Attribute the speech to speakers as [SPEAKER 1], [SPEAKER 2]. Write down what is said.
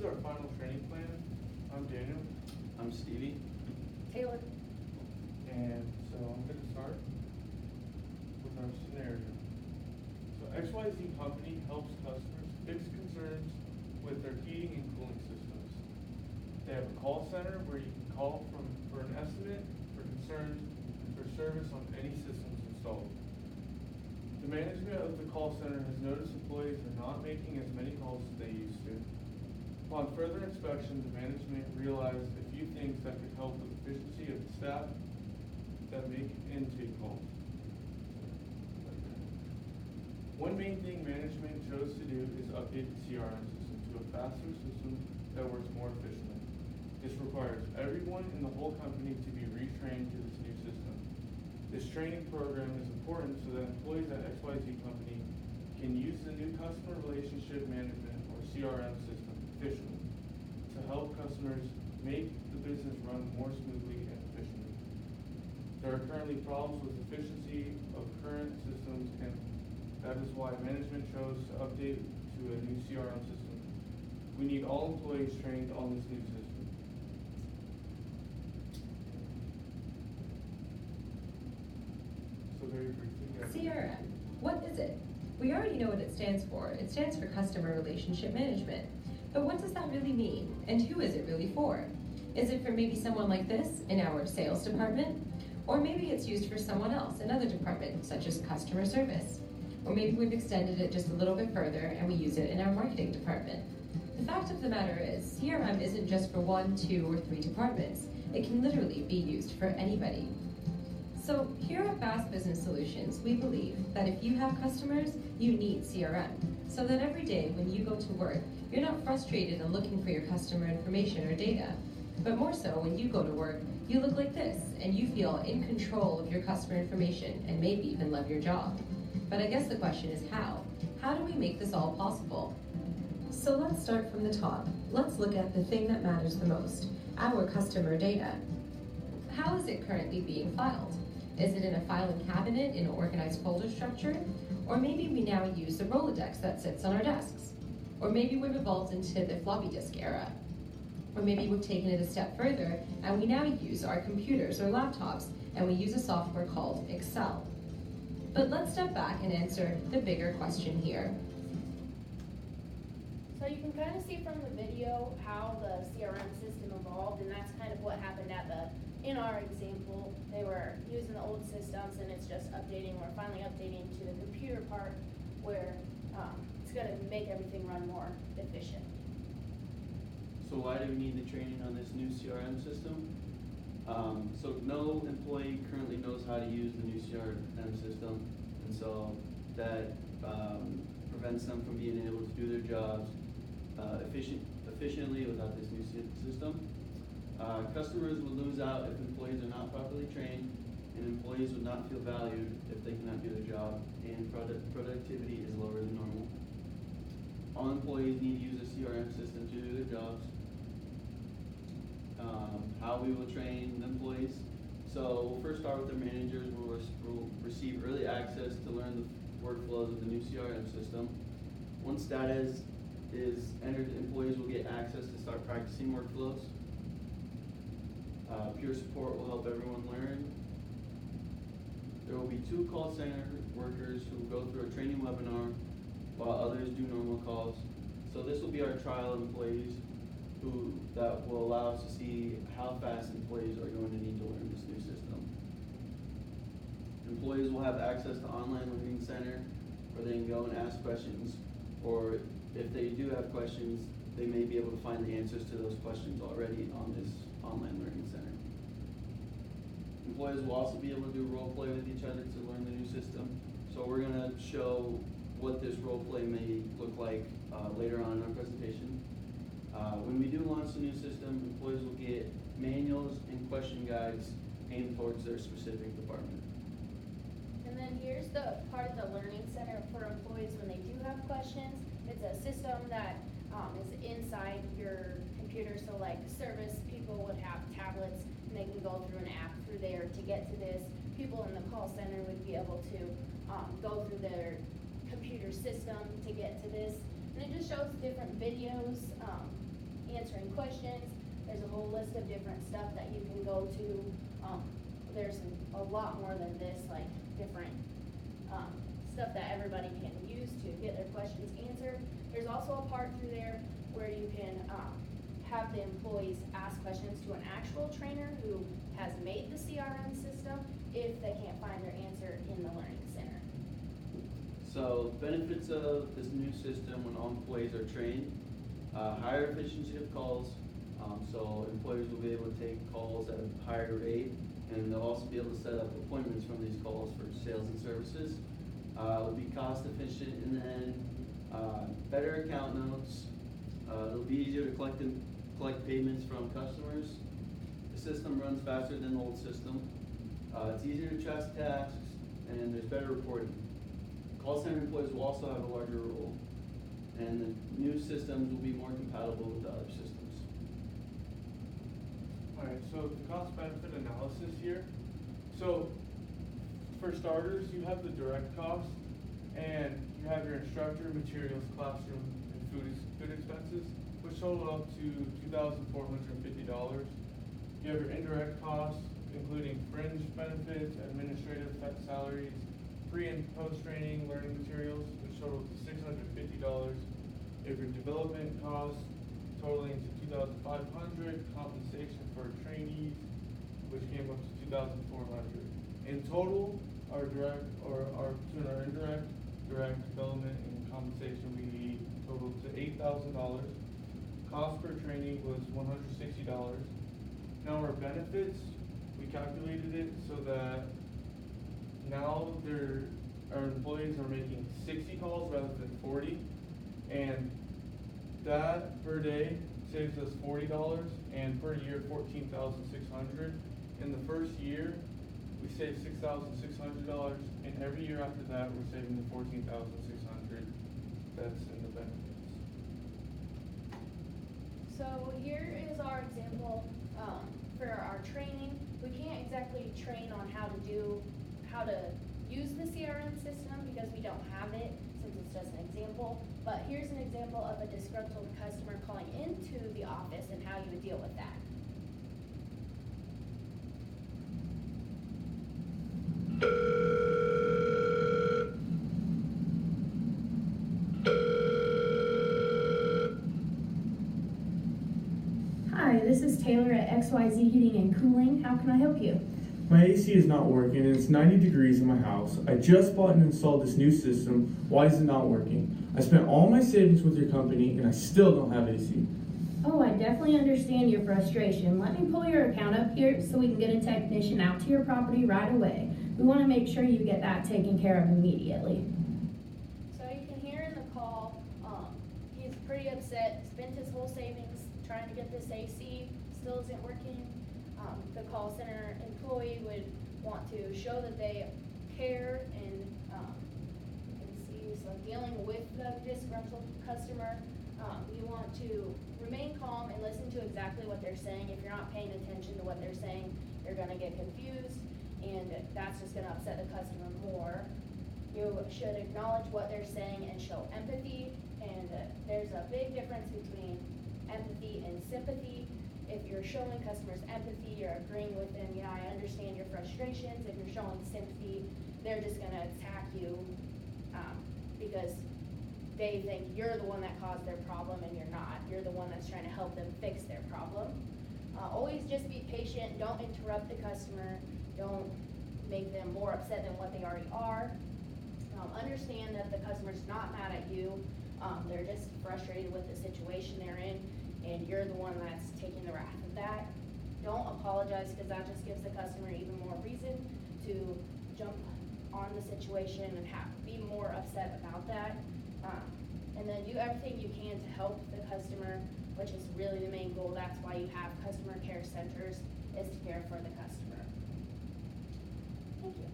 [SPEAKER 1] is our final training plan. I'm Daniel.
[SPEAKER 2] I'm Stevie.
[SPEAKER 3] Taylor.
[SPEAKER 1] And so I'm going to start with our scenario. So XYZ company helps customers fix concerns with their heating and cooling systems. They have a call center where you can call for an estimate, for concerns, and for service on any systems installed. The management of the call center has noticed employees are not making as many calls as they used to. Upon further inspection, the management realized a few things that could help with efficiency of the staff that make intake calls. One main thing management chose to do is update the CRM system to a faster system that works more efficiently. This requires everyone in the whole company to be retrained to this new system. This training program is important so that employees at XYZ company can use the new customer relationship management or CRM system efficiently to help customers make the business run more smoothly and efficiently. There are currently problems with efficiency of current systems, and that is why management chose to update to a new CRM system. We need all employees trained on this new system. So very briefly,
[SPEAKER 3] CRM. What is it? We already know what it stands for. It stands for Customer Relationship Management. But what does that really mean? And who is it really for? Is it for maybe someone like this in our sales department? Or maybe it's used for someone else, another department, such as customer service. Or maybe we've extended it just a little bit further and we use it in our marketing department. The fact of the matter is, CRM isn't just for 1, 2, or 3 departments. It can literally be used for anybody. So here at Fast Business Solutions, we believe that if you have customers, you need CRM. So that every day when you go to work, you're not frustrated and looking for your customer information or data. But more so, when you go to work, you look like this, and you feel in control of your customer information and maybe even love your job. But I guess the question is how? How do we make this all possible? So let's start from the top. Let's look at the thing that matters the most, our customer data. How is it currently being filed? Is it in a filing cabinet in an organized folder structure? Or maybe we now use the Rolodex that sits on our desks. Or maybe we've evolved into the floppy disk era. Or maybe we've taken it a step further and we now use our computers or laptops and we use a software called Excel. But let's step back and answer the bigger question here.
[SPEAKER 4] So you can kind of see from the video how the CRM system evolved, and that's kind of what happened in our example. They were using the old systems and it's just updating. We're finally updating to the computer part where it's going to make everything run more efficient.
[SPEAKER 2] So why do we need the training on this new CRM system? So no employee currently knows how to use the new CRM system, and so that prevents them from being able to do their jobs efficiently without this new system. Customers would lose out if employees are not properly trained, and employees would not feel valued if they cannot do their job, and productivity is lower than normal. All employees need to use a CRM system to do their jobs. How we will train the employees. So we'll first start with their managers. We'll receive early access to learn the workflows of the new CRM system. Once that is entered, employees will get access to start practicing workflows. Peer support will help everyone learn. There will be 2 call center workers who will go through a training webinar while others do normal calls. So this will be our trial employees that will allow us to see how fast employees are going to need to learn this new system. Employees will have access to online learning center where they can go and ask questions, or if they do have questions, they may be able to find the answers to those questions already on this online learning center. Employees will also be able to do role play with each other to learn the new system. So we're going to show what this role play may look like later on in our presentation. When we do launch the new system, employees will get manuals and question guides aimed towards their specific department.
[SPEAKER 4] And then here's the part of the learning center for employees when they do have questions. It's a system that is inside your computer. So like service people would have tablets and they can go through an app through there to get to this. People in the call center would be able to go through their computer system to get to this. And it just shows different videos answering questions. There's a whole list of different stuff that you can go to. There's a lot more than this, like different stuff that everybody can use to get their questions answered. There's also a part through there where you can have the employees ask questions to an actual trainer who has made the CRM system if they can't find their answer in the Learning Center.
[SPEAKER 2] So benefits of this new system when all employees are trained, higher efficiency of calls, so employees will be able to take calls at a higher rate, and they'll also be able to set up appointments from these calls for sales and services. It'll be cost efficient, and then better account notes. It'll be easier to collect payments from customers. The system runs faster than the old system. It's easier to track tasks, and there's better reporting. Call center employees will also have a larger role, and the new systems will be more compatible with the other systems.
[SPEAKER 1] Alright, so the cost benefit analysis here. So for starters, you have the direct cost, and you have your instructor, materials, classroom, and food expenses, which total up to $2,450. You have your indirect costs, including fringe benefits, administrative salaries, pre and post training learning materials, which total to $650. You have your development costs totaling to $2,500, compensation for trainees, which came up to $2,400. In total, our between our indirect, direct development and compensation, we totaled to $8,000. Cost per training was $160. Now our benefits, we calculated it so that now our employees are making 60 calls rather than 40, and that per day saves us $40, and per year $14,600. In the first year, we save $6,600, and every year after that, we're saving the $14,600 that's in the benefits.
[SPEAKER 4] So here is our example for our training. We can't exactly train on how to use the CRM system because we don't have it, since it's just an example. But here's an example of a disgruntled customer calling into the office and how you would deal with that.
[SPEAKER 5] Hi, this is Taylor at XYZ Heating and Cooling. How can I help you?
[SPEAKER 6] My AC is not working and it's 90 degrees in my house. I just bought and installed this new system. Why is it not working? I spent all my savings with your company and I still don't have AC.
[SPEAKER 5] Oh, I definitely understand your frustration. Let me pull your account up here so we can get a technician out to your property right away. We want to make sure you get that taken care of immediately.
[SPEAKER 4] So you can hear in the call, he's pretty upset, spent his whole savings trying to get this AC, still isn't working. The call center employee would want to show that they care and see, so dealing with the disgruntled customer, you want to remain calm and listen to exactly what they're saying. If you're not paying attention to what they're saying, you're gonna get confused, and that's just gonna upset the customer more. You should acknowledge what they're saying and show empathy, and there's a big difference between empathy and sympathy. If you're showing customers empathy, you're agreeing with them, yeah, I understand your frustrations. If you're showing sympathy, they're just gonna attack you because they think you're the one that caused their problem and you're not. You're the one that's trying to help them fix their problem. Always just be patient, don't interrupt the customer, don't make them more upset than what they already are. Understand that the customer's not mad at you, they're just frustrated with the situation they're in, and you're the one that's taking the wrath of that. Don't apologize, because that just gives the customer even more reason to jump on the situation and be more upset about that. And then do everything you can to help the customer, which is really the main goal. That's why you have customer care centers, is to care for the customer. Thank you.